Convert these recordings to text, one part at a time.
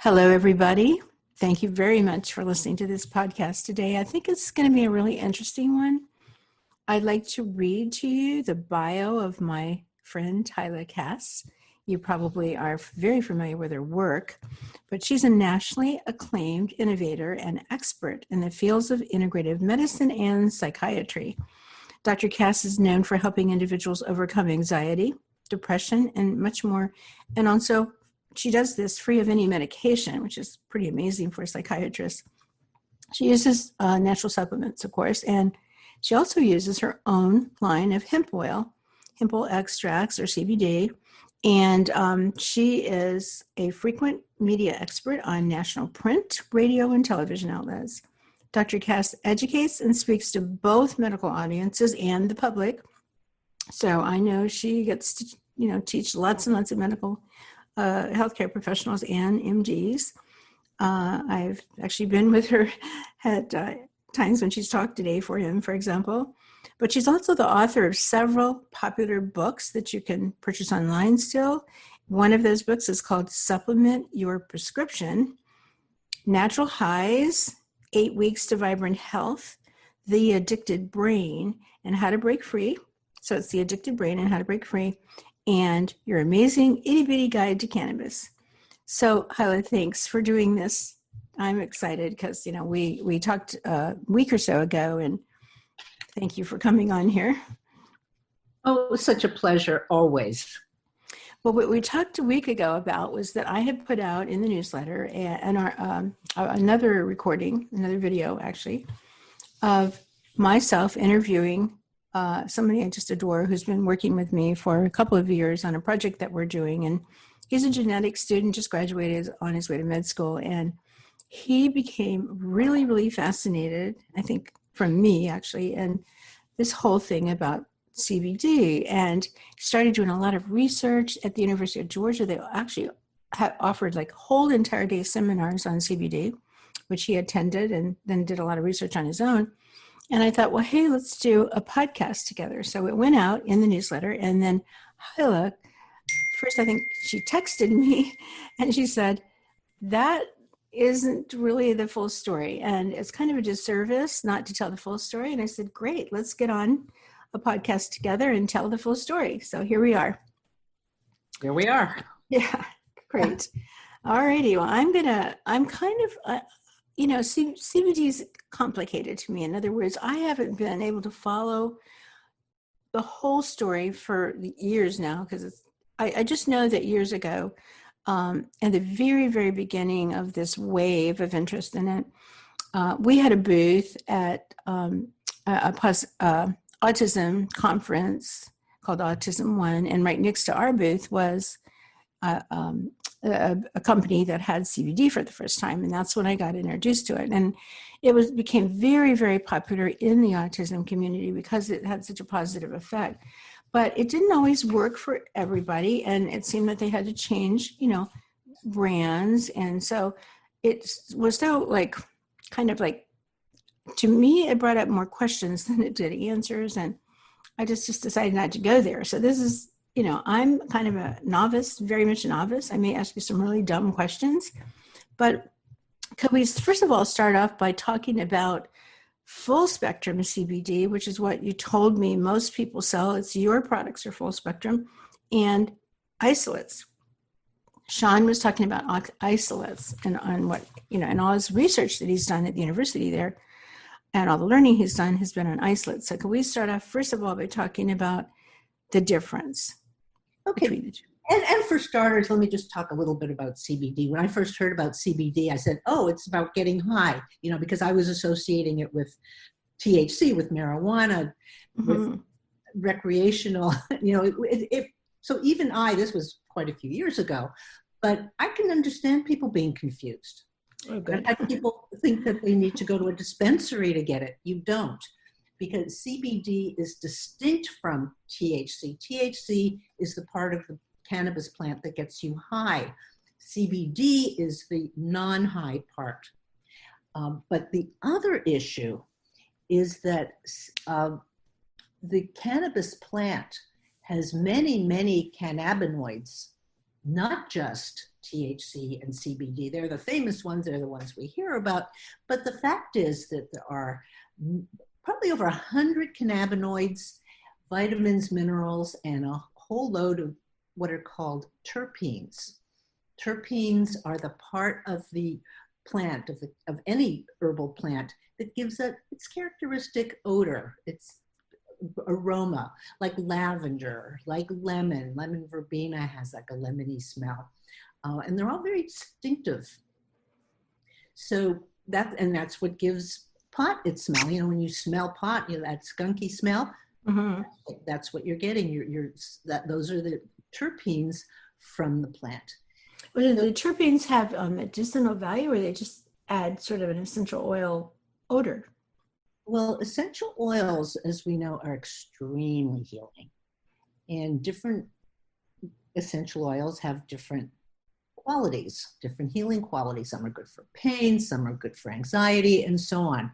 Hello, everybody. Thank you very much for listening to this podcast today. I think it's going to be a really interesting one. I'd like to read to you the bio of my friend, Hyla Cass. You probably are very familiar with her work, but she's a nationally acclaimed innovator and expert in the fields of integrative medicine and psychiatry. Dr. Cass is known for helping individuals overcome anxiety, depression, and much more, and also she does this free of any medication, which is pretty amazing for a psychiatrist. She uses natural supplements, of course, and she also uses her own line of hemp oil extracts, or CBD, and she is a frequent media expert on national print, radio, and television outlets. Dr. Cass educates and speaks to both medical audiences and the public, so I know she gets to teach lots and lots of medical healthcare professionals and MDs. I've actually been with her at times when she's talked today for him, for example. But she's also the author of several popular books that you can purchase online still. One of those books is called Supplement Your Prescription, Natural Highs, 8 Weeks to Vibrant Health, The Addicted Brain, and How to Break Free. So it's The Addicted Brain and How to Break Free, and Your Amazing Itty Bitty Guide to Cannabis. So, Hyla, thanks for doing this. I'm excited because, we talked a week or so ago, and thank you for coming on here. Oh, it was such a pleasure, always. Well, what we talked a week ago about was that I had put out in the newsletter another video, actually, of myself interviewing somebody I just adore who's been working with me for a couple of years on a project that we're doing. And he's a genetics student, just graduated on his way to med school. And he became really, really fascinated, I think, from me, actually, and this whole thing about CBD. And started doing a lot of research at the University of Georgia. They actually offered like whole entire day seminars on CBD, which he attended and then did a lot of research on his own. And I thought, well, hey, let's do a podcast together. So it went out in the newsletter. And then Hyla, first, I think she texted me and she said, that isn't really the full story. And it's kind of a disservice not to tell the full story. And I said, great, let's get on a podcast together and tell the full story. So here we are. Here we are. Yeah, great. All righty. Well, I'm kind of, CBD is complicated to me. In other words, I haven't been able to follow the whole story for years now, because I just know that years ago, at the very, very beginning of this wave of interest in it, we had a booth at autism conference called Autism One, and right next to our booth was a company that had CBD for the first time, and that's when I got introduced to it. And it became very, very popular in the autism community because it had such a positive effect. But it didn't always work for everybody, and it seemed that they had to change, brands. And so it was to me, it brought up more questions than it did answers, and I just decided not to go there. So this is, I'm kind of a novice, very much a novice. I may ask you some really dumb questions, but could we first of all start off by talking about full spectrum CBD, which is what you told me most people sell. It's your products are full spectrum, and isolates. Sean was talking about isolates and on what, and all his research that he's done at the university there and all the learning he's done has been on isolates. So can we start off first of all by talking about the difference? Okay. Between the two. And for starters, let me just talk a little bit about CBD. When I first heard about CBD, I said, oh, it's about getting high, because I was associating it with THC, with marijuana, with recreational, so even this was quite a few years ago, but I can understand people being confused. Oh, good. I've had people think that they need to go to a dispensary to get it. You don't. Because CBD is distinct from THC. THC is the part of the cannabis plant that gets you high. CBD is the non-high part. But the other issue is that the cannabis plant has many, many cannabinoids, not just THC and CBD. They're the famous ones. They're the ones we hear about. But the fact is that there are probably over 100 cannabinoids, vitamins, minerals, and a whole load of what are called terpenes. Terpenes are the part of the plant, of any herbal plant, that gives its characteristic odor, its aroma, like lavender, like lemon. Lemon verbena has like a lemony smell. And they're all very distinctive. So that's what gives pot its smell. You know, when you smell pot, you know, that skunky smell, that's what you're getting. Those are the terpenes from the plant. Well, do the terpenes have medicinal value, or they just add sort of an essential oil odor? Well, essential oils, as we know, are extremely healing. And different essential oils have different qualities, different healing qualities. Some are good for pain, some are good for anxiety, and so on.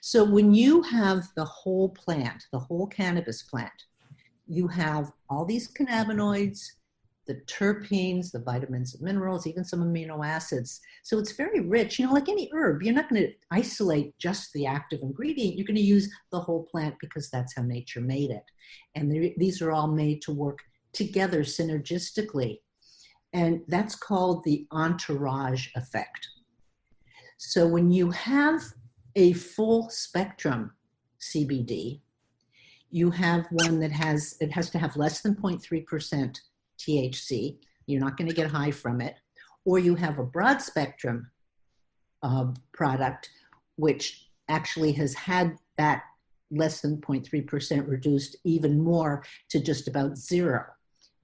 So when you have the whole plant, the whole cannabis plant, you have all these cannabinoids, the terpenes, the vitamins and minerals, even some amino acids. So it's very rich. You know, like any herb, you're not going to isolate just the active ingredient. You're going to use the whole plant because that's how nature made it. And these are all made to work together synergistically. And that's called the Entourage Effect. So when you have a full spectrum CBD, you have one that has to have less than 0.3% THC. You're not going to get high from it. Or you have a broad spectrum product, which actually has had that less than 0.3% reduced even more to just about zero.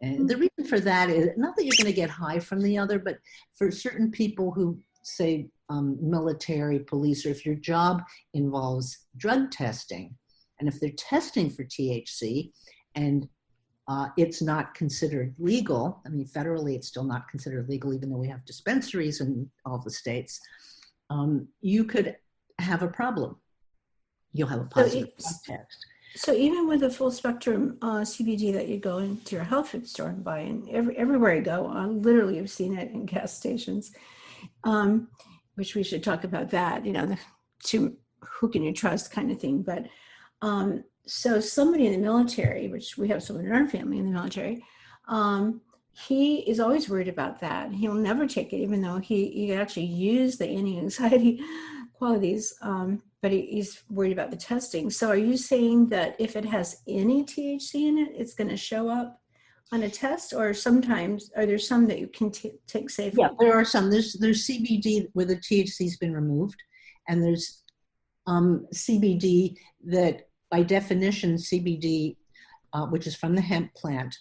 And the reason for that is not that you're going to get high from the other, but for certain people who say military, police, or if your job involves drug testing, and if they're testing for THC and it's not considered legal, I mean, federally, it's still not considered legal, even though we have dispensaries in all the states, you could have a problem. You'll have a positive test. So even with a full spectrum CBD that you go into your health food store and buy, and everywhere I go, I literally have seen it in gas stations, which we should talk about that, you know, who can you trust kind of thing. But so somebody in the military, which we have someone in our family in the military, he is always worried about that. He'll never take it, even though he actually used the anti-anxiety qualities, but he's worried about the testing. So are you saying that if it has any THC in it, it's going to show up on a test, or sometimes are there some that you can take safely? Yeah, there are some. There's CBD where the THC's been removed, and there's CBD that, by definition, CBD, which is from the hemp plant,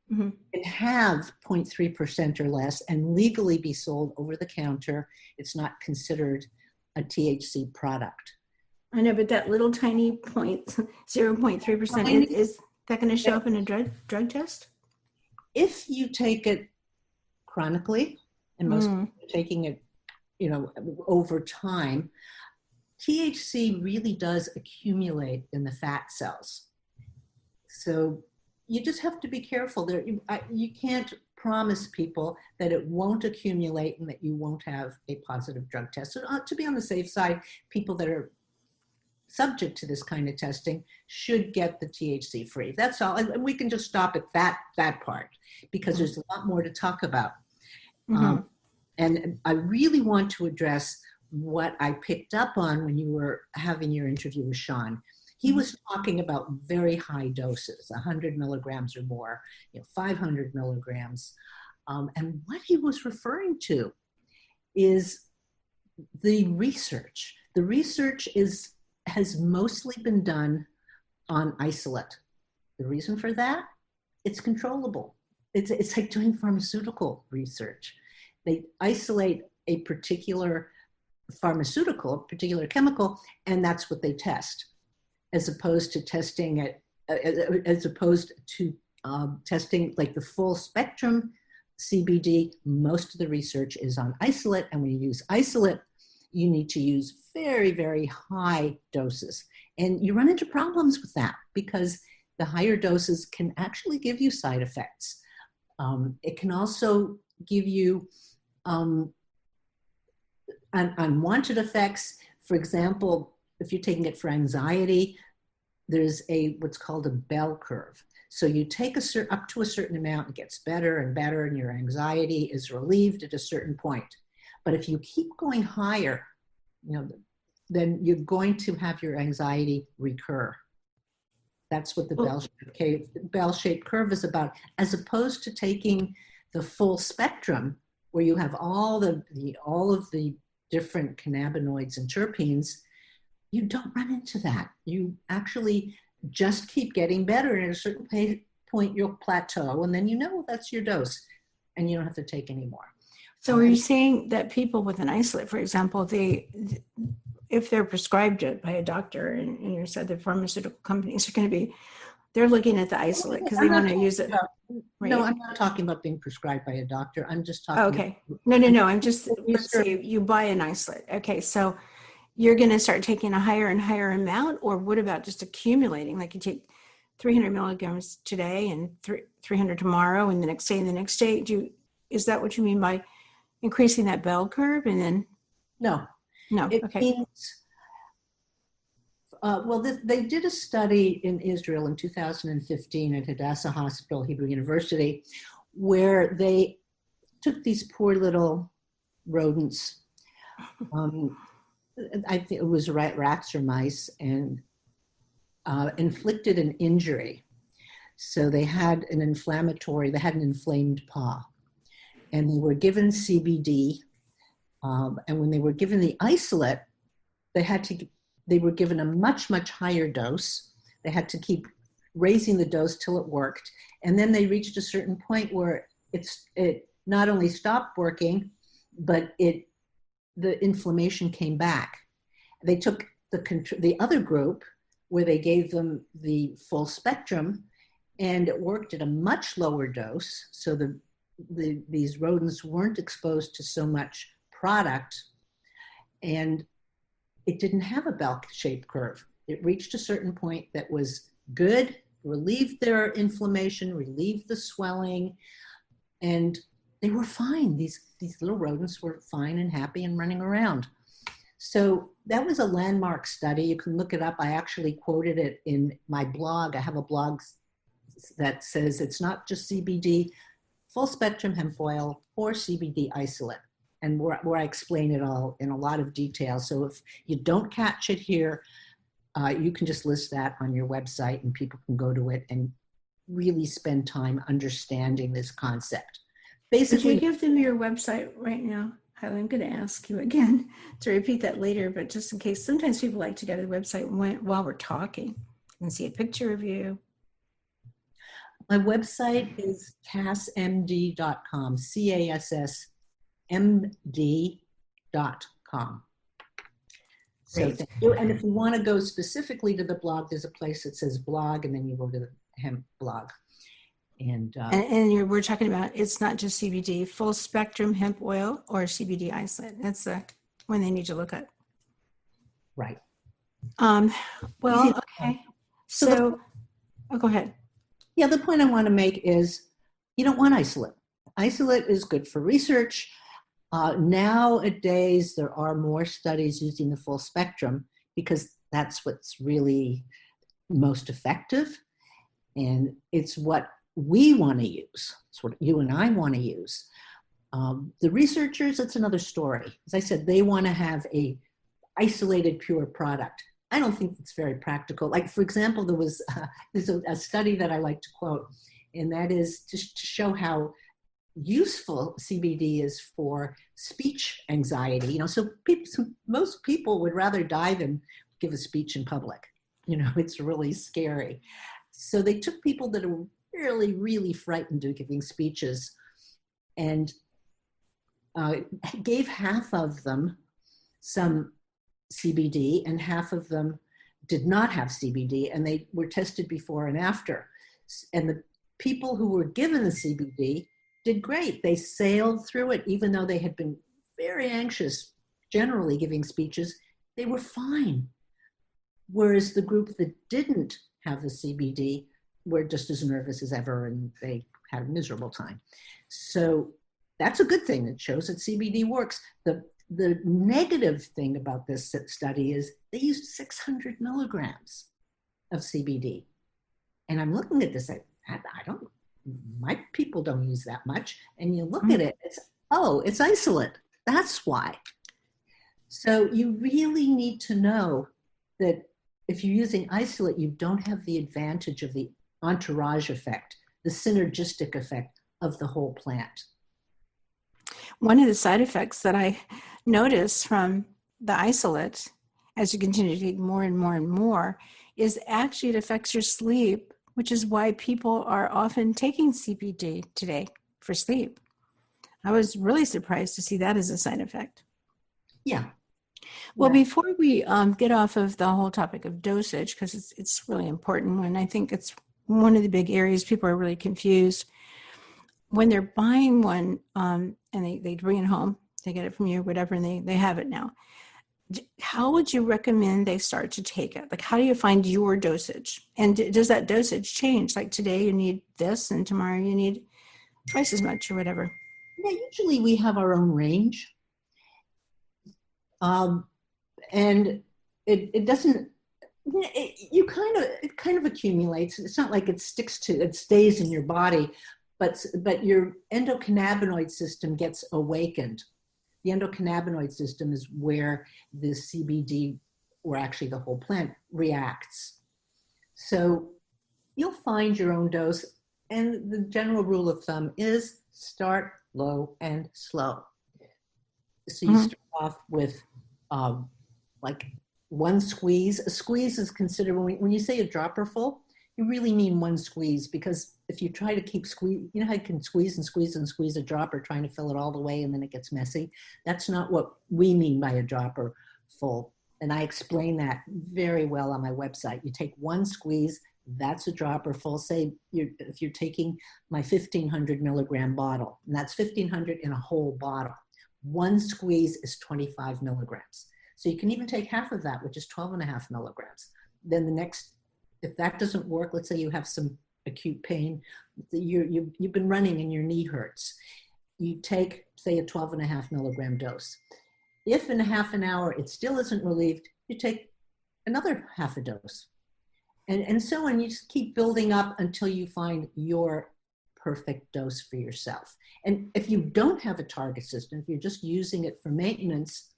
can have 0.3% or less and legally be sold over the counter. It's not considered a THC product. I know, but that little tiny 0.3%, is that going to show up in a drug test? If you take it chronically, and most people are taking it, you know, over time, THC really does accumulate in the fat cells. So you just have to be careful. You can't promise people that it won't accumulate and that you won't have a positive drug test. So to be on the safe side, people that are subject to this kind of testing should get the THC free. That's all. And we can just stop at that part, because there's a lot more to talk about. And I really want to address what I picked up on when you were having your interview with Sean. He was talking about very high doses, 100 milligrams or more, 500 milligrams. And what he was referring to is the research. The research has mostly been done on isolate. The reason for that? It's controllable. It's like doing pharmaceutical research. They isolate a particular pharmaceutical, a particular chemical, and that's what they test, as opposed to testing it, testing like the full spectrum CBD. Most of the research is on isolate, and when you use isolate, you need to use very, very high doses. And you run into problems with that because the higher doses can actually give you side effects. It can also give you unwanted effects. For example, if you're taking it for anxiety, there's what's called a bell curve. So you take up to a certain amount, it gets better and better, and your anxiety is relieved at a certain point. But if you keep going higher, then you're going to have your anxiety recur. That's what the bell-shaped curve is about, as opposed to taking the full spectrum, where you have all of the different cannabinoids and terpenes. You don't run into that. You actually just keep getting better, and at a certain point you'll plateau, and then that's your dose, and you don't have to take any more. So are you saying that people with an isolate, for example, if they're prescribed it by a doctor, and you said the pharmaceutical companies are going to be, they're looking at the isolate because they want to use it. Right? No, I'm not talking about being prescribed by a doctor. I'm just talking. Okay. No. I'm just, let's say you buy an isolate. Okay. So you're going to start taking a higher and higher amount, or what about just accumulating? Like you take 300 milligrams today and 300 tomorrow, and the next day and the next day. Is that what you mean by increasing that bell curve? And then no, it okay. Means, they did a study in Israel in 2015 at Hadassah Hospital, Hebrew University, where they took these poor little rodents. I think it was rats or mice, and inflicted an injury. So they had an inflamed paw, and they were given CBD. And when they were given the isolate, they were given a much, much higher dose. They had to keep raising the dose till it worked. And then they reached a certain point where it not only stopped working, but the inflammation came back. They took the other group, where they gave them the full spectrum, and it worked at a much lower dose. So these rodents weren't exposed to so much product, and it didn't have a bell-shaped curve. It reached a certain point that was good, relieved their inflammation, relieved the swelling, and they were fine. These little rodents were fine and happy and running around. So that was a landmark study. You can look it up. I actually quoted it in my blog. I have a blog that says it's not just CBD, full spectrum hemp oil, or CBD isolate, and where I explain it all in a lot of detail. So if you don't catch it here, you can just list that on your website, and people can go to it and really spend time understanding this concept. Basically, would you give them your website right now? I'm going to ask you again to repeat that later, but just in case, sometimes people like to go to the website while we're talking and see a picture of you. My website is cassmd.com, CASSMD.com. So thank you. And if you want to go specifically to the blog, there's a place that says blog, and then you go to the hemp blog. And we're talking about, it's not just CBD, full spectrum hemp oil or CBD isolate. That's the one they need to look at. Right. Well, okay. So go ahead. Yeah, the point I want to make is you don't want isolate. Isolate is good for research. Nowadays, there are more studies using the full spectrum because that's what's really most effective. And it's what we want to use. It's what you and I want to use. The researchers, it's another story. As I said, they want to have a isolated pure product. I don't think it's very practical. Like, for example, there's a study that I like to quote, and that is to show how useful CBD is for speech anxiety. So most people would rather die than give a speech in public. It's really scary. So they took people that are really, really frightened of giving speeches and gave half of them some CBD, and half of them did not have CBD, and they were tested before and after. And the people who were given the CBD did great. They sailed through it, even though they had been very anxious, generally giving speeches, they were fine. Whereas the group that didn't have the CBD were just as nervous as ever, and they had a miserable time. So that's a good thing. It shows that CBD works. The negative thing about this study is they used 600 milligrams of CBD. And I'm looking at this, my people don't use that much. And you look at it, it's isolate. That's why. So you really need to know that if you're using isolate, you don't have the advantage of the entourage effect, the synergistic effect of the whole plant. One of the side effects that I notice from the isolate, as you continue to take more and more and more, is actually it affects your sleep, which is why people are often taking CBD today for sleep. I was really surprised to see that as a side effect. Yeah. Well, before we get off of the whole topic of dosage, because it's really important, and I think it's one of the big areas people are really confused. When they're buying one and they bring it home, they get it from you, whatever, and they have it now. How would you recommend they start to take it? Like, how do you find your dosage? And does that dosage change? Like today you need this and tomorrow you need twice as much or whatever? Yeah, usually we have our own range. And it doesn't, it kind of accumulates. It's not like it stays in your body, but your endocannabinoid system gets awakened. The endocannabinoid system is where the CBD, or actually the whole plant, reacts. So you'll find your own dose. And the general rule of thumb is start low and slow. So you start off with like one squeeze. A squeeze is considered, when you say a dropper full, you really mean one squeeze, because if you try to keep squeeze, you know how you can squeeze and squeeze and squeeze a dropper trying to fill it all the way and then it gets messy? That's not what we mean by a dropper full. And I explain that very well on my website. You take one squeeze, that's a dropper full. Say if you're taking my 1,500 milligram bottle, and that's 1,500 in a whole bottle. One squeeze is 25 milligrams. So you can even take half of that, which is 12.5 milligrams. Then the next, if that doesn't work, let's say you have some acute pain, you've been running and your knee hurts. You take, say, a 12.5 milligram dose. If in half an hour it still isn't relieved, you take another half a dose. And so on, you just keep building up until you find your perfect dose for yourself. And if you don't have a target system, if you're just using it for maintenance,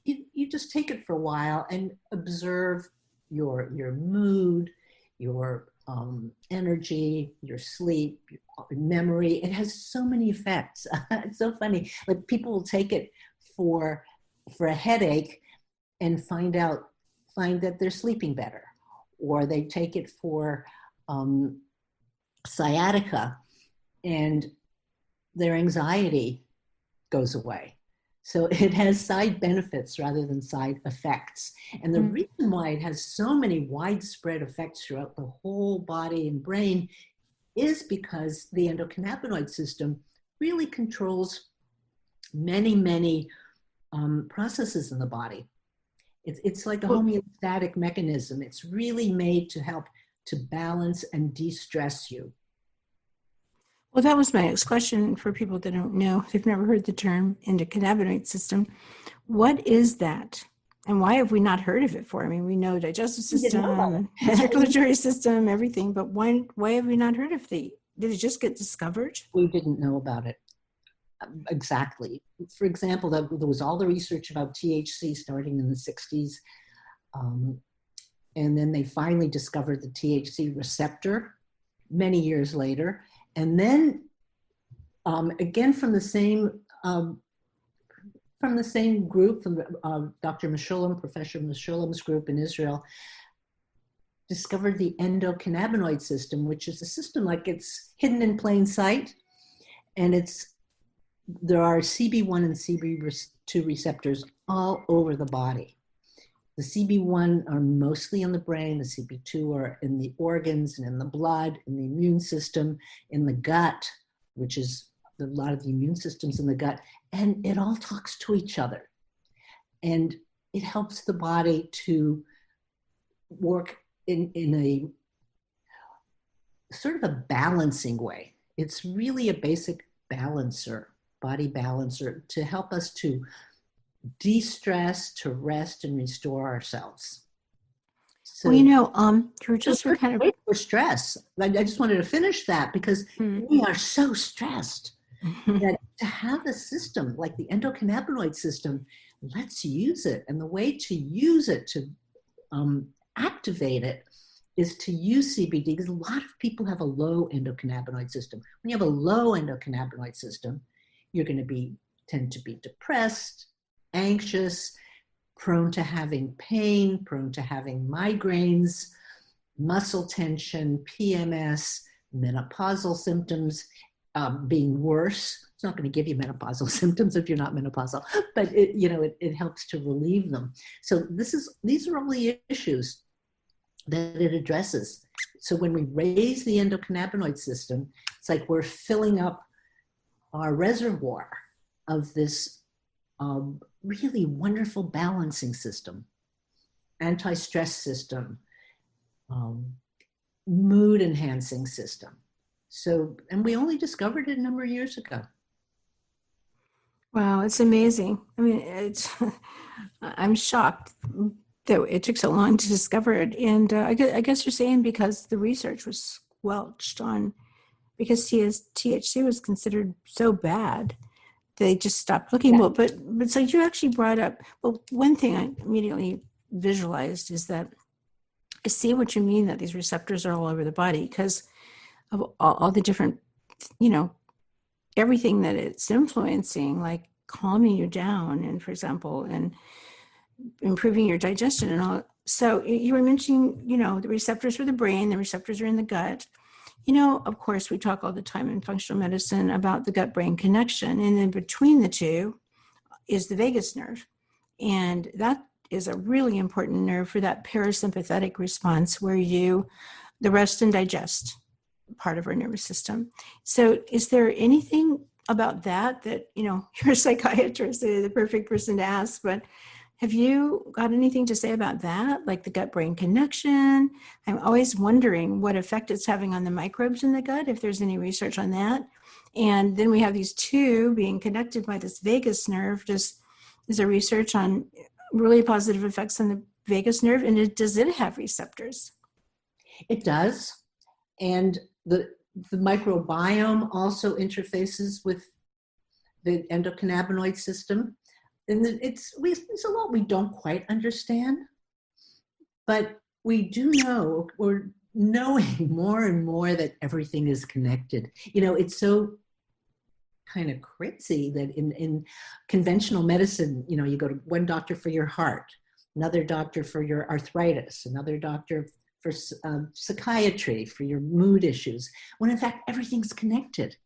you just take it for a while and observe your mood, your energy, your sleep, your memory. It has so many effects. It's so funny. Like people will take it for a headache and find that they're sleeping better, or they take it for sciatica and their anxiety goes away. So it has side benefits rather than side effects. And the reason why it has so many widespread effects throughout the whole body and brain is because the endocannabinoid system really controls many, many processes in the body. It's like a homeostatic mechanism. It's really made to help to balance and de-stress you. Well, that was my next question for people that don't know. They've never heard the term endocannabinoid system. What is that? And why have we not heard of it before? I mean, we know digestive system, circulatory system, everything, but why have we not heard of did it just get discovered? We didn't know about it. Exactly. For example, there was all the research about THC starting in the 60s. And then they finally discovered the THC receptor many years later. And then again, from the same group, from Dr. Meshulam, Professor Meshulam's group in Israel, discovered the endocannabinoid system, which is a system like it's hidden in plain sight. And there are CB1 and CB2 receptors all over the body. The CB1 are mostly in the brain, the CB2 are in the organs and in the blood, in the immune system, in the gut, which is a lot of the immune systems in the gut, and it all talks to each other. And it helps the body to work in a sort of a balancing way. It's really a basic balancer. body balancer to help us to de-stress, to rest and restore ourselves. So, well, you're just we're kind of great for stress. I just wanted to finish that because we are so stressed that to have a system like the endocannabinoid system, let's use it. And the way to use it, to activate it, is to use CBD, because a lot of people have a low endocannabinoid system. When you have a low endocannabinoid system, you're going to tend to be depressed, anxious, prone to having pain, prone to having migraines, muscle tension, PMS, menopausal symptoms being worse. It's not going to give you menopausal symptoms if you're not menopausal, but it helps to relieve them. So these are all the issues that it addresses. So when we raise the endocannabinoid system, it's like we're filling up our reservoir of this really wonderful balancing system, anti-stress system, mood enhancing system. So, and we only discovered it a number of years ago. Wow, it's amazing. I mean, I'm shocked that it took so long to discover it. And I guess you're saying because the research was squelched on, because THC was considered so bad, they just stopped looking. Yeah. Well, but so you actually brought up, well, one thing I immediately visualized is that I see what you mean, that these receptors are all over the body because of all the different, everything that it's influencing, like calming you down, and for example, and improving your digestion and all. So you were mentioning, the receptors for the brain, the receptors are in the gut. Of course, we talk all the time in functional medicine about the gut-brain connection, and then between the two is the vagus nerve. And that is a really important nerve for that parasympathetic response where the rest and digest part of our nervous system. So is there anything about that you're a psychiatrist, the perfect person to ask, but have you got anything to say about that, like the gut-brain connection? I'm always wondering what effect it's having on the microbes in the gut, if there's any research on that. And then we have these two being connected by this vagus nerve. Is there research on really positive effects on the vagus nerve? And does it have receptors? It does. And the microbiome also interfaces with the endocannabinoid system. And it's a lot we don't quite understand, but we do know, we're knowing more and more that everything is connected. It's so kind of crazy that in conventional medicine, you go to one doctor for your heart, another doctor for your arthritis, another doctor for psychiatry, for your mood issues, when in fact everything's connected.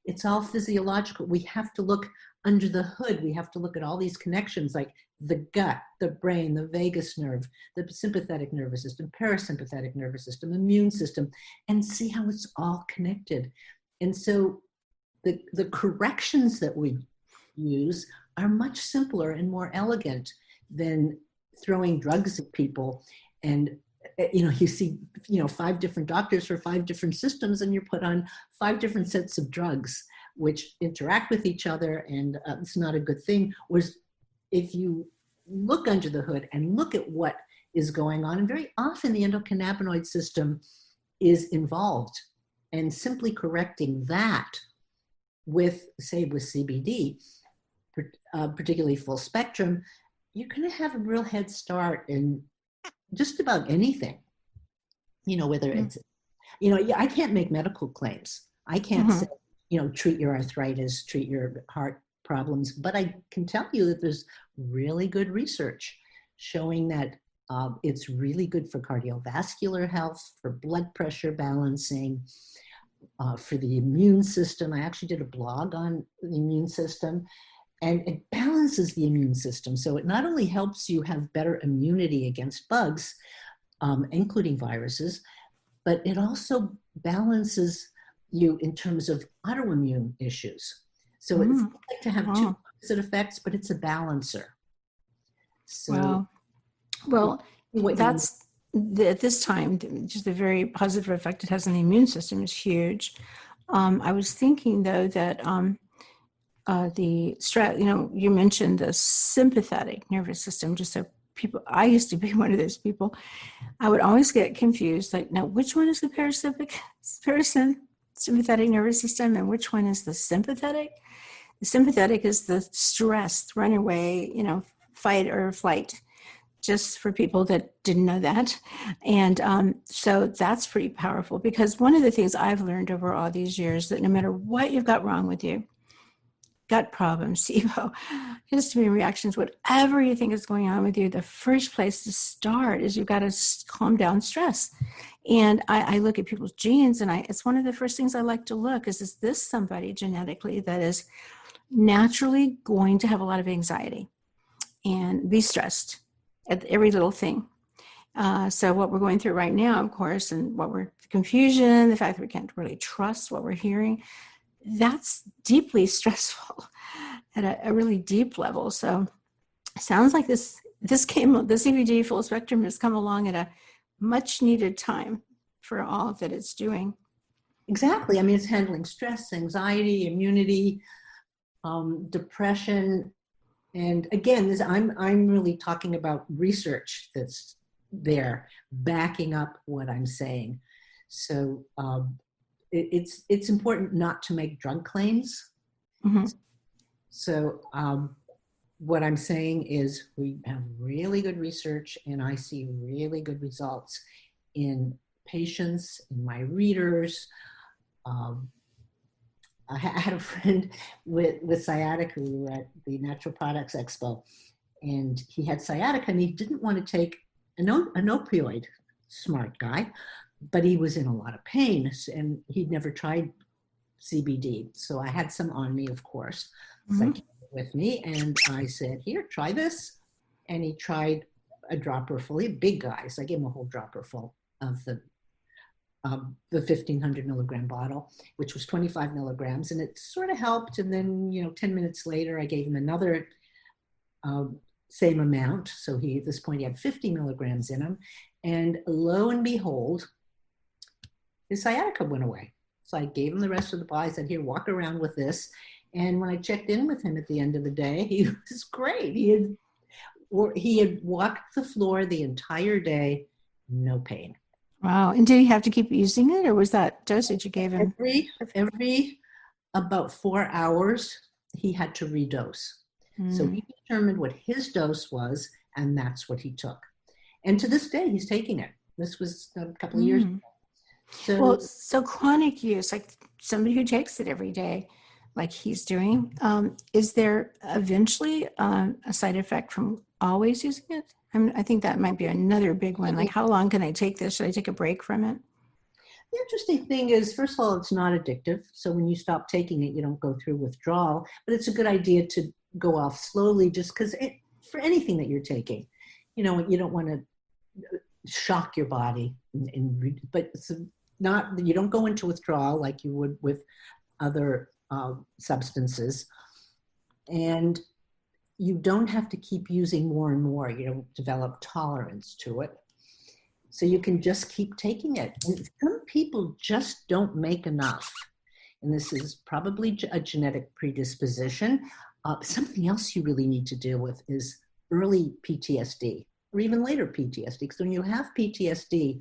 It's all physiological. We have to look under the hood. We have to look at all these connections, like the gut, the brain, the vagus nerve, the sympathetic nervous system, parasympathetic nervous system, immune system, and see how it's all connected. And so the corrections that we use are much simpler and more elegant than throwing drugs at people. And you see 5 different doctors for 5 different systems, and you're put on 5 different sets of drugs which interact with each other, and it's not a good thing. Whereas if you look under the hood and look at what is going on, and very often the endocannabinoid system is involved, and simply correcting that with CBD, particularly full spectrum, you're going to have a real head start in just about anything. Whether it's, I can't make medical claims. I can't say, treat your arthritis, treat your heart problems, but I can tell you that there's really good research showing that it's really good for cardiovascular health, for blood pressure balancing, for the immune system. I actually did a blog on the immune system, and it balances the immune system. So it not only helps you have better immunity against bugs, including viruses, but it also balances you in terms of autoimmune issues. So it's like to have 2 opposite effects, but it's a balancer. So, well, that's at this time, just the very positive effect it has on the immune system is huge. I was thinking though that the stress, you mentioned the sympathetic nervous system, just so people, I used to be one of those people. I would always get confused, like, now, which one is the sympathetic nervous system and which one is the sympathetic? The sympathetic is the stress, run away, fight or flight, just for people that didn't know that. And so that's pretty powerful, because one of the things I've learned over all these years, that no matter what you've got wrong with you, gut problems, SIBO, histamine reactions, whatever you think is going on with you, the first place to start is you've got to calm down stress. And I look at people's genes, and it's one of the first things I like to look is this somebody genetically that is naturally going to have a lot of anxiety and be stressed at every little thing. So what we're going through right now, of course, and the confusion, the fact that we can't really trust what we're hearing, that's deeply stressful at a really deep level. So it sounds like the CBD full spectrum has come along at a much needed time for all that it's doing. Exactly. I mean, it's handling stress, anxiety, immunity, depression. And again, I'm really talking about research that's there backing up what I'm saying. So it's important not to make drug claims. Mm-hmm. So what I'm saying is we have really good research, and I see really good results in patients, in my readers. I had a friend with sciatica. We were at the Natural Products Expo, and he had sciatica, and he didn't want to take an opioid. Smart guy, but he was in a lot of pain, and he'd never tried CBD. So I had some on me, of course. Mm-hmm. So I came with me, and I said, "Here, try this." And he tried a dropper full. He had big guys. I gave him a whole dropper full of the 1,500 milligram bottle, which was 25 milligrams, and it sort of helped. And then, 10 minutes later, I gave him another same amount. So at this point, he had 50 milligrams in him. And lo and behold, his sciatica went away. So I gave him the rest of the bottle. I said, "Here, walk around with this." And when I checked in with him at the end of the day, he was great. He had walked the floor the entire day, no pain. Wow. And did he have to keep using it, or was that dosage you gave him? Every about 4 hours, he had to redose. So we determined what his dose was, and that's what he took. And to this day, he's taking it. This was a couple of years ago. So chronic use, like somebody who takes it every day, like he's doing, is there eventually a side effect from always using it? I think that might be another big one. Like, how long can I take this? Should I take a break from it? The interesting thing is, first of all, it's not addictive. So when you stop taking it, you don't go through withdrawal. But it's a good idea to go off slowly, just because for anything that you're taking, you don't want to shock your body. But it's not, you don't go into withdrawal like you would with other substances. And you don't have to keep using more and more. You don't develop tolerance to it. So you can just keep taking it. And some people just don't make enough. And this is probably a genetic predisposition. Something else you really need to deal with is early PTSD, or even later PTSD. Because when you have PTSD,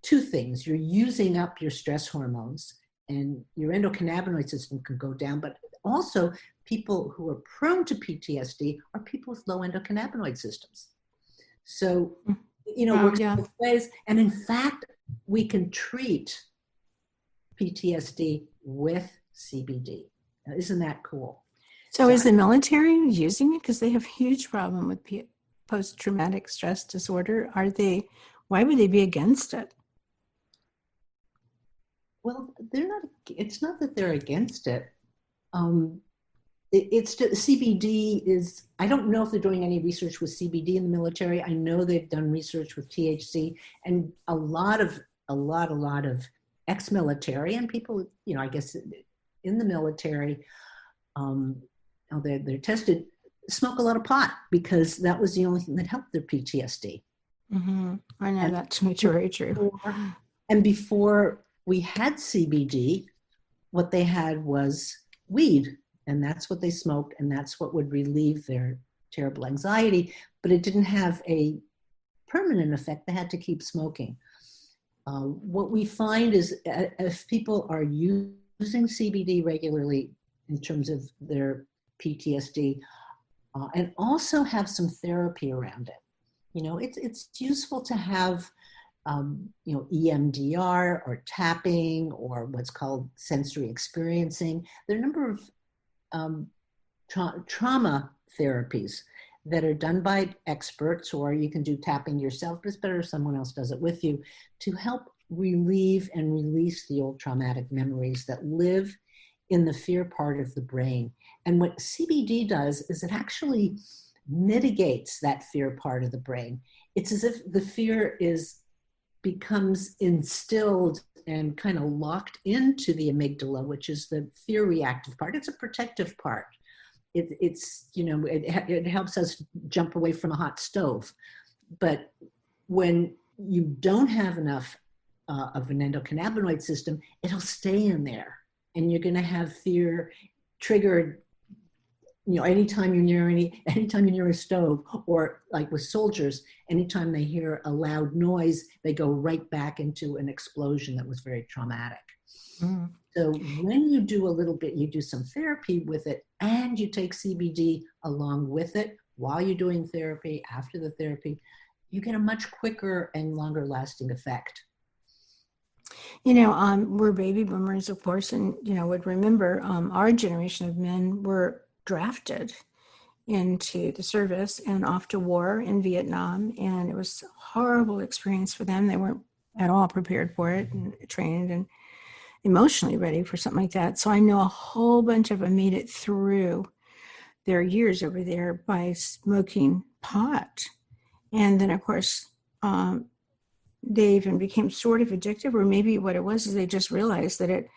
two things. You're using up your stress hormones, and your endocannabinoid system can go down, but also people who are prone to PTSD are people with low endocannabinoid systems. So, works both ways. And in fact, we can treat PTSD with CBD. Now, isn't that cool? So is the military using it? Because they have huge problem with post-traumatic stress disorder. Why would they be against it? Well, it's not that they're against it. It's CBD is, I don't know if they're doing any research with CBD in the military. I know they've done research with THC, and a lot of ex-military and people, I guess in the military, they're tested, smoke a lot of pot because that was the only thing that helped their PTSD. Mm-hmm. I know that to be very true. And before we had CBD, what they had was weed. and that's what they smoked, and that's what would relieve their terrible anxiety, but it didn't have a permanent effect. They had to keep smoking. What we find is if people are using CBD regularly in terms of their PTSD, and also have some therapy around it, it's useful to have EMDR or tapping or what's called sensory experiencing. There are a number of trauma therapies that are done by experts, or you can do tapping yourself, but it's better if someone else does it with you, to help relieve and release the old traumatic memories that live in the fear part of the brain. And what CBD does is it actually mitigates that fear part of the brain. It's as if the fear becomes instilled and kind of locked into the amygdala, which is the fear reactive part. It's a protective part. It helps us jump away from a hot stove. But when you don't have enough of an endocannabinoid system, it'll stay in there, and you're going to have fear triggered. Anytime you're near a stove, or like with soldiers, anytime they hear a loud noise, they go right back into an explosion that was very traumatic. Mm. So when you do a little bit, you do some therapy with it, and you take CBD along with it while you're doing therapy, after the therapy, you get a much quicker and longer lasting effect. We're baby boomers, of course, and, would remember our generation of men were drafted into the service and off to war in Vietnam. And it was a horrible experience for them. They weren't at all prepared for it and trained and emotionally ready for something like that. So I know a whole bunch of them made it through their years over there by smoking pot. And then, of course, they even became sort of addictive, or maybe what it was is they just realized that it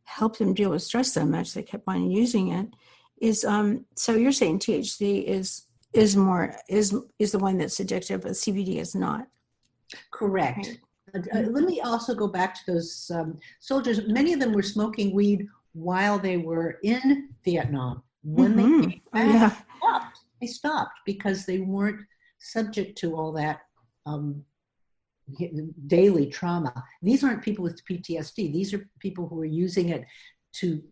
helped them deal with stress so much they kept on using it. So you're saying THC is the one that's addictive, but CBD is not. Correct. Right. Let me also go back to those soldiers. Many of them were smoking weed while they were in Vietnam. When they came back, they stopped because they weren't subject to all that daily trauma. These aren't people with PTSD. These are people who are using it to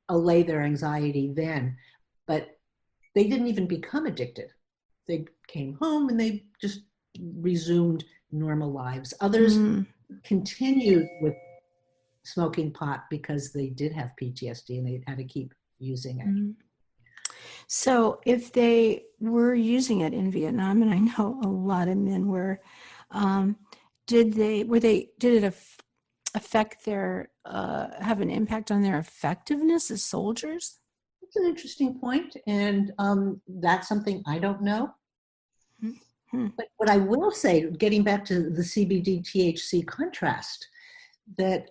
allay their anxiety then, but they didn't even become addicted. They came home and they just resumed normal lives. Others continued with smoking pot because they did have PTSD and they had to keep using it. So if they were using it in Vietnam, and I know a lot of men were, did it affect their, have an impact on their effectiveness as soldiers? That's an interesting point, and that's something I don't know. But what I will say, getting back to the CBD THC contrast, that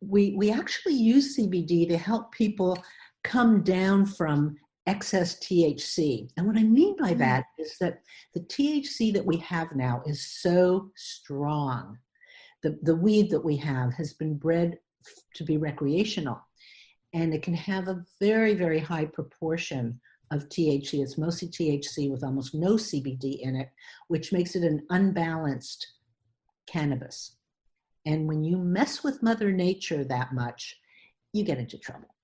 we actually use CBD to help people come down from excess THC. And what I mean by that is that the THC that we have now is so strong. The weed that we have has been bred to be recreational, and it can have a very, very high proportion of THC. It's mostly THC with almost no CBD in it, which makes it an unbalanced cannabis. And when you mess with Mother Nature that much, you get into trouble.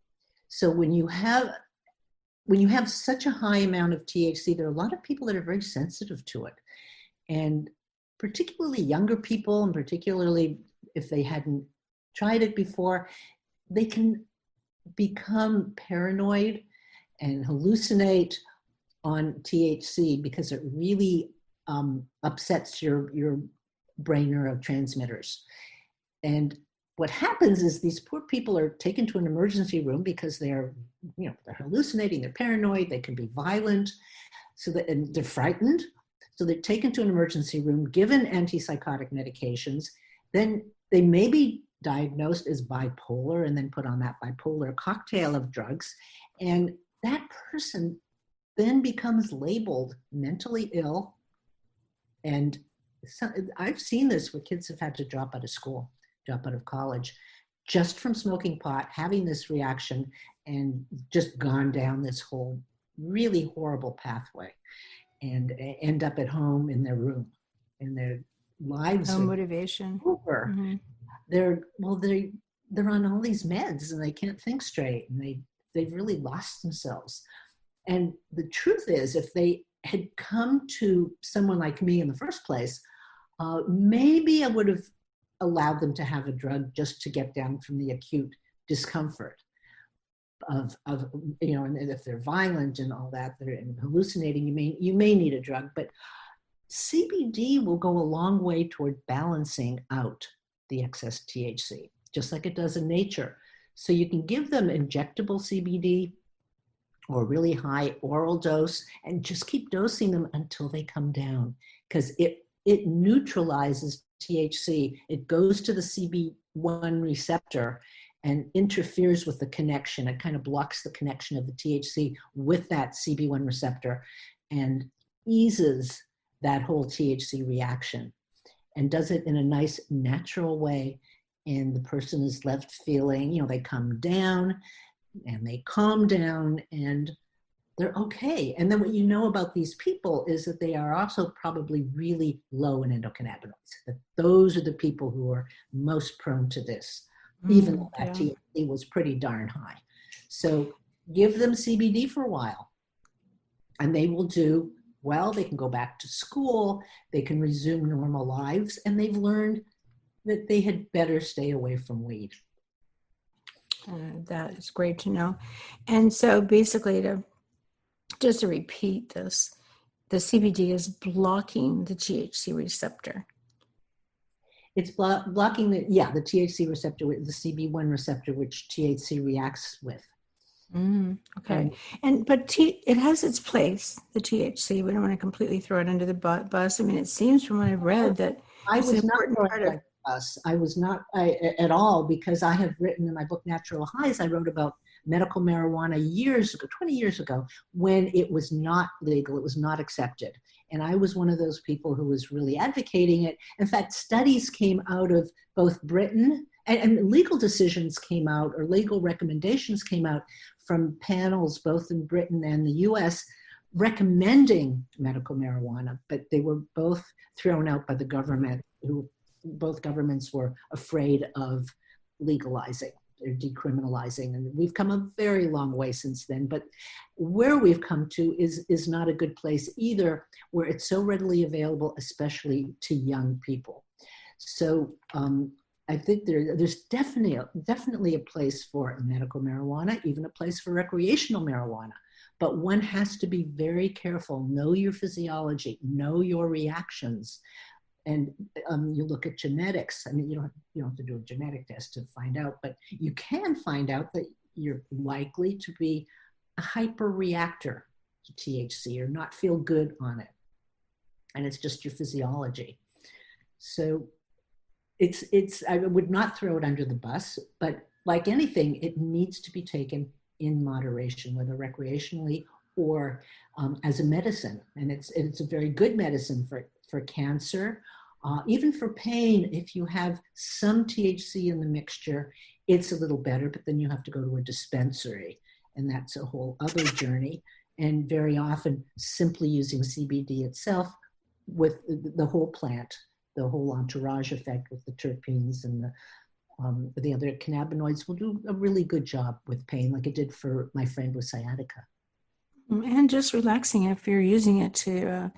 So when you have such a high amount of THC, there are a lot of people that are very sensitive to it. And particularly younger people, and particularly if they hadn't tried it before, they can become paranoid and hallucinate on THC because it really upsets your brain neurotransmitters. And what happens is these poor people are taken to an emergency room because they're hallucinating, they're paranoid, they can be violent, and they're frightened. So they're taken to an emergency room, given antipsychotic medications. Then they may be diagnosed as bipolar and then put on that bipolar cocktail of drugs. And that person then becomes labeled mentally ill. And I've seen this where kids have had to drop out of school, drop out of college, just from smoking pot, having this reaction, and just gone down this whole really horrible pathway and end up at home in their room, and their lives No are motivation. over. Mm-hmm. They're on all these meds and they can't think straight, and they've really lost themselves. And the truth is, if they had come to someone like me in the first place, maybe I would have allowed them to have a drug just to get down from the acute discomfort of and if they're violent and all that, they're hallucinating, you may need a drug. But CBD will go a long way toward balancing out the excess THC, just like it does in nature. So you can give them injectable CBD or really high oral dose, and just keep dosing them until they come down, because it neutralizes THC. It goes to the CB1 receptor and interferes with the connection. It kind of blocks the connection of the THC with that CB1 receptor and eases that whole THC reaction, and does it in a nice natural way. And the person is left feeling, they come down and they calm down and they're okay. And then what you know about these people is that they are also probably really low in endocannabinoids, that those are the people who are most prone to this, even though that THC was pretty darn high. So give them CBD for a while and they will do well. They can go back to school, they can resume normal lives, and they've learned that they had better stay away from weed. That is great to know. And so basically, just to repeat this, the CBD is blocking the THC receptor. It's blocking the THC receptor, the CB1 receptor, which THC reacts with. Okay. But it has its place, the THC. We don't want to completely throw it under the bus. I mean, it seems from what I've read that I was not part of us. I was not at all, because I have written in my book, Natural Highs, I wrote about medical marijuana 20 years ago, when it was not legal, it was not accepted. And I was one of those people who was really advocating it. In fact, studies came out of both Britain and legal decisions came out, or legal recommendations came out from panels both in Britain and the US recommending medical marijuana, but they were both thrown out by the government, both governments were afraid of legalizing or decriminalizing. And we've come a very long way since then, but where we've come to is not a good place either, where it's so readily available, especially to young people. So I think there's definitely a place for medical marijuana, even a place for recreational marijuana. But one has to be very careful, know your physiology, know your reactions. And you look at genetics. I mean, you don't have to do a genetic test to find out, but you can find out that you're likely to be a hyper reactor to THC or not feel good on it. And it's just your physiology. So I would not throw it under the bus, but like anything, it needs to be taken in moderation, whether recreationally or as a medicine. And it's a very good medicine for cancer, even for pain. If you have some THC in the mixture, it's a little better, but then you have to go to a dispensary, and that's a whole other journey. And very often simply using CBD itself with the whole plant, the whole entourage effect with the terpenes and the other cannabinoids will do a really good job with pain, like it did for my friend with sciatica. And just relaxing, if you're using it to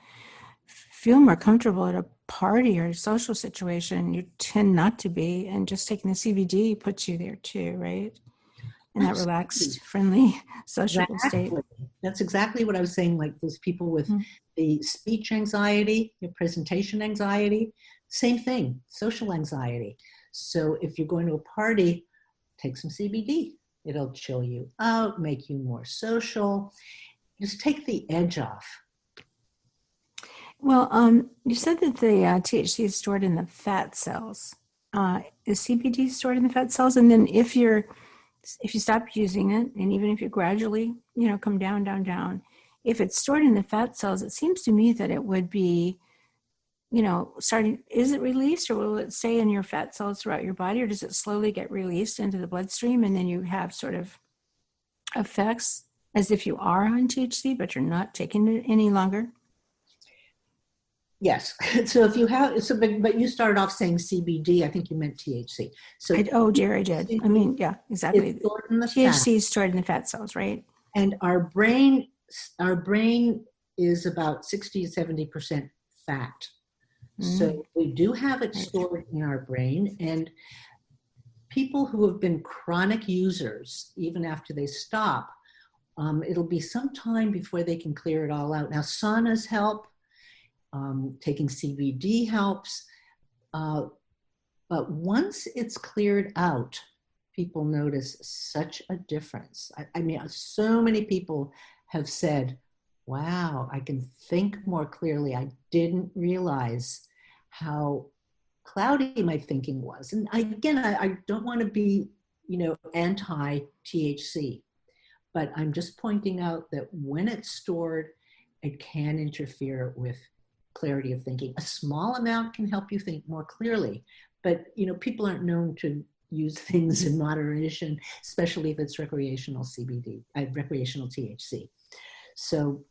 feel more comfortable at a party or a social situation, you tend not to be, and just taking the CBD puts you there too, right? In that relaxed, friendly, sociable state. That's exactly what I was saying, like those people with the speech anxiety, the presentation anxiety, same thing, social anxiety. So if you're going to a party, take some CBD. It'll chill you out, make you more social, just take the edge off. Well, you said that the THC is stored in the fat cells. Is CBD stored in the fat cells? And then if you stop using it, and even if you gradually, come down, if it's stored in the fat cells, it seems to me that it would be, is it released, or will it stay in your fat cells throughout your body, or does it slowly get released into the bloodstream and then you have sort of effects as if you are on THC, but you're not taking it any longer? Yes. So if you have, but you started off saying CBD. I think you meant THC. So Oh, dear, I did. I mean, yeah, exactly. it's stored in the fat, THC is stored in the fat cells, right? and our brain is about 60 to 70% fat. So we do have it stored in our brain, and people who have been chronic users, even after they stop, it'll be some time before they can clear it all out. Now, saunas help. Taking CBD helps. But once it's cleared out, people notice such a difference. I mean, so many people have said, wow, I can think more clearly. I didn't realize how cloudy my thinking was. And I don't want to be, anti-THC, but I'm just pointing out that when it's stored, it can interfere with clarity of thinking. A small amount can help you think more clearly, but people aren't known to use things in moderation, especially if it's recreational CBD, recreational THC. So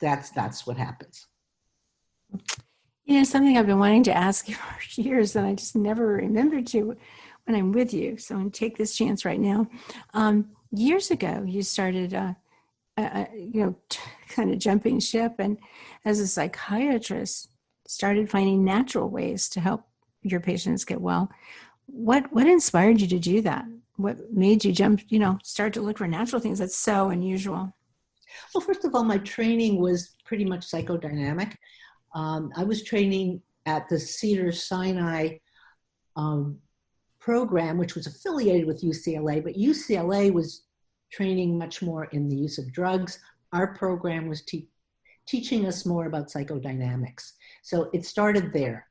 that's what happens. Something I've been wanting to ask you for years, and I just never remembered to when I'm with you. So I'm going to take this chance right now. Years ago, you started, kind of jumping ship, and as a psychiatrist, started finding natural ways to help your patients get well. What inspired you to do that? What made you jump, start to look for natural things? That's so unusual. Well, first of all, my training was pretty much psychodynamic. I was training at the Cedars-Sinai program, which was affiliated with UCLA, but UCLA was training much more in the use of drugs. Our program was teaching us more about psychodynamics. So it started there.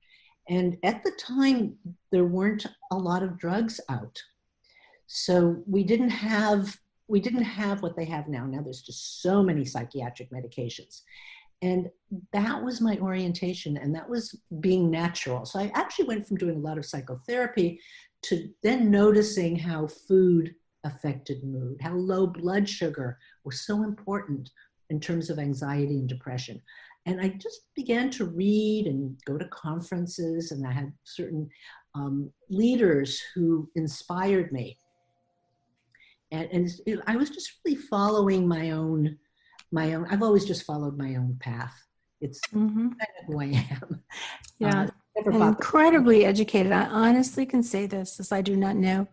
And at the time, there weren't a lot of drugs out. So we didn't have what they have now. Now there's just so many psychiatric medications. And that was my orientation, and that was being natural. So I actually went from doing a lot of psychotherapy to then noticing how food affected mood, how low blood sugar was so important in terms of anxiety and depression. And I just began to read and go to conferences, and I had certain leaders who inspired me. And I was just really following my own, I've always just followed my own path. It's kind of who I am. Yeah, and incredibly educated. I honestly can say this, as I do not know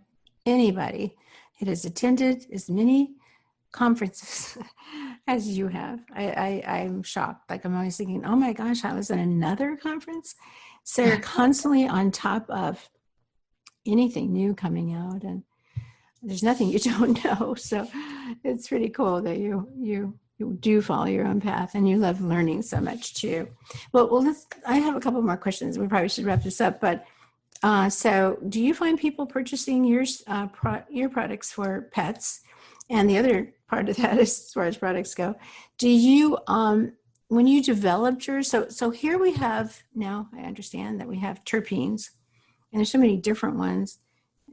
anybody that has attended as many conferences as you have. I'm shocked. Like, I'm always thinking, oh my gosh, I was in another conference. So you're constantly on top of anything new coming out, and there's nothing you don't know. So it's pretty cool that you do follow your own path, and you love learning so much too. Well, I have a couple more questions. We probably should wrap this up, but so do you find people purchasing your products for pets? And the other part of that is, as far as products go, do you, when you developed yours, so here we have, now I understand that we have terpenes, and there's so many different ones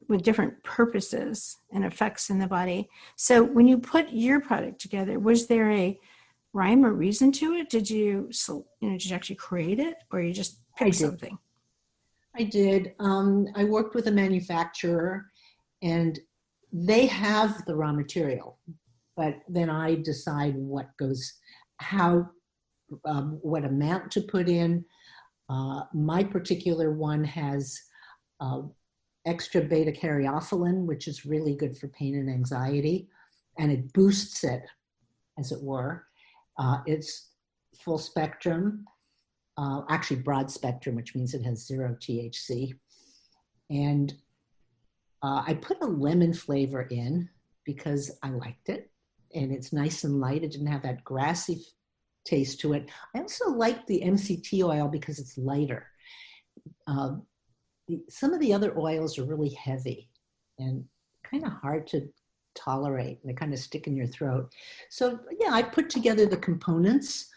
with different purposes and effects in the body. So when you put your product together, was there a rhyme or reason to it? Did you actually create it, or you just picked something? I did. I worked with a manufacturer, and they have the raw material, but then I decide what amount to put in. My particular one has extra beta caryophyllene, which is really good for pain and anxiety, and it boosts it, as it were. It's full spectrum, actually broad spectrum, which means it has 0 THC. And I put a lemon flavor in because I liked it, and it's nice and light. It didn't have that grassy taste to it. I also like the MCT oil because it's lighter. Some of the other oils are really heavy and kind of hard to tolerate, and they kind of stick in your throat. So yeah, I put together the components,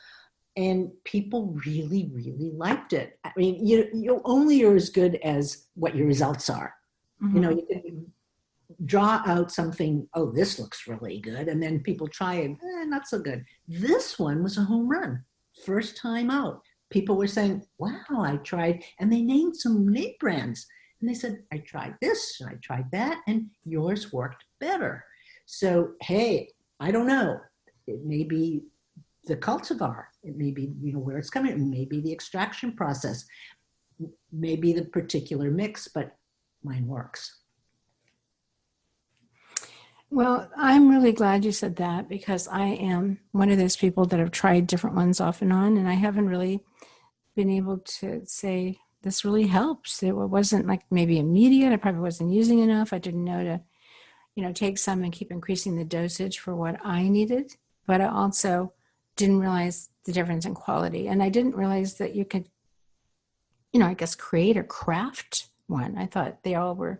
and people really, really liked it. I mean, you only are as good as what your results are. You can draw out something, oh, this looks really good. And then people try it, not so good. This one was a home run. First time out. People were saying, wow, I tried. And they named some name brands. And they said, I tried this and I tried that. And yours worked better. So, hey, I don't know. It may be the cultivar. It may be, where it's coming. It may be the extraction process. Maybe the particular mix, but mine works. Well, I'm really glad you said that, because I am one of those people that have tried different ones off and on, and I haven't really been able to say this really helps. It wasn't like maybe immediate. I probably wasn't using enough. I didn't know to, take some and keep increasing the dosage for what I needed. But I also didn't realize the difference in quality. And I didn't realize that you could, I guess, create or craft one. I thought they all were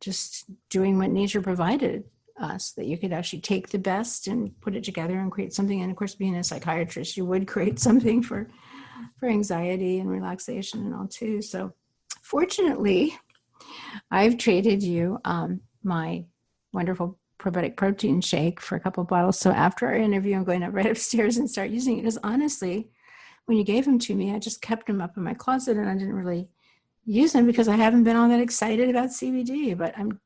just doing what nature provided us, that you could actually take the best and put it together and create something. And of course, being a psychiatrist, you would create something for anxiety and relaxation and all too. So fortunately, I've traded you my wonderful probiotic protein shake for a couple of bottles. So after our interview, I'm going up right upstairs and start using it, because honestly, when you gave them to me, I just kept them up in my closet and I didn't really use them because I haven't been all that excited about CBD, but I'm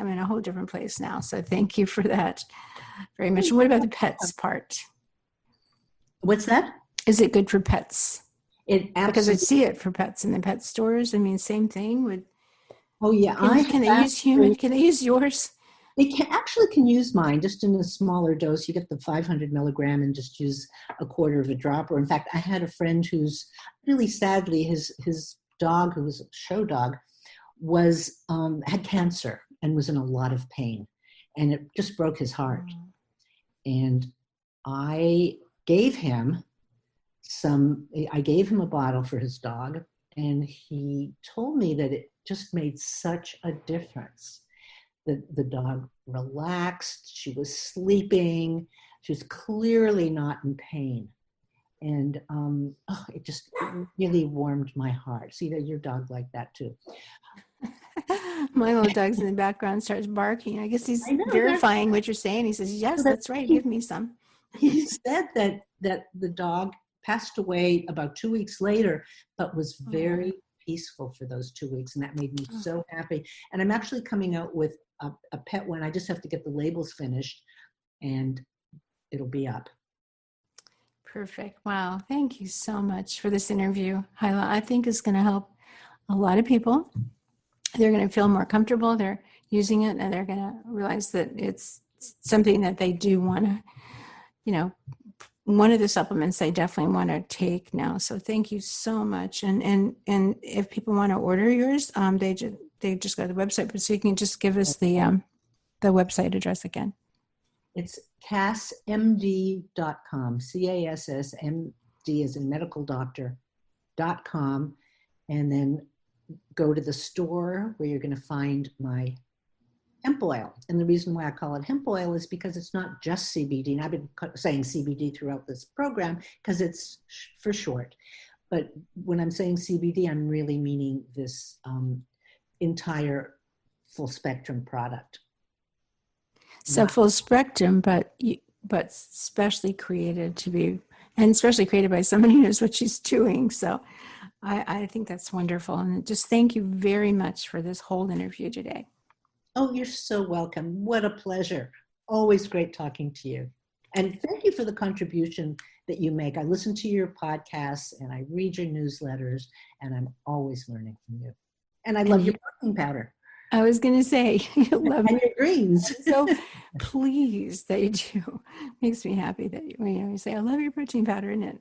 in a whole different place now. So thank you for that very much. And what about the pets part? What's that? Is it good for pets? It absolutely, because I see it for pets in the pet stores. I mean, same thing with. Oh yeah, Can they use human? Can they use yours? They can use mine just in a smaller dose. You get the 500 milligram and just use a quarter of a drop. Or in fact, I had a friend who's really sadly, his dog, who was a show dog, had cancer and was in a lot of pain, and it just broke his heart. And I gave him a bottle for his dog, and he told me that it just made such a difference. The dog relaxed, she was sleeping, she was clearly not in pain. And it just really warmed my heart. See that your dog like that too. My little dog's in the background starts barking. I guess he's verifying what you're saying. He says, yes, that's right. Give me some. He said that the dog passed away about 2 weeks later, but was very peaceful for those 2 weeks. And that made me so happy. And I'm actually coming out with a pet one. I just have to get the labels finished and it'll be up. Perfect. Wow. Thank you so much for this interview, Hyla. I think it's going to help a lot of people. They're going to feel more comfortable. They're using it and they're going to realize that it's something that they do want to, one of the supplements they definitely want to take now. So thank you so much. And if people want to order yours, they just go to the website. But so you can just give us the website address again. It's cassmd.com, CASSMD as in medical doctor.com, and then go to the store where you're going to find my hemp oil. And the reason why I call it hemp oil is because it's not just CBD. And I've been saying CBD throughout this program because it's for short. But when I'm saying CBD, I'm really meaning this entire full spectrum product. So full spectrum, but specially created especially created by somebody who knows what she's doing. So I think that's wonderful. And just thank you very much for this whole interview today. Oh, you're so welcome. What a pleasure. Always great talking to you. And thank you for the contribution that you make. I listen to your podcasts and I read your newsletters, and I'm always learning from you. And I love your protein powder. I was going to say, you love and your greens. I'm so pleased that you do. Makes me happy that you say, I love your protein powder. And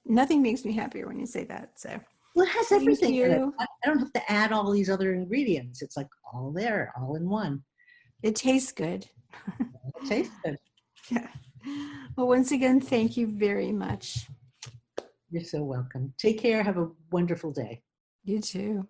nothing makes me happier when you say that. So. Well, it has everything in it. I don't have to add all these other ingredients. It's like all there, all in one. It tastes good. It tastes good. Yeah. Well, once again, thank you very much. You're so welcome. Take care. Have a wonderful day. You too.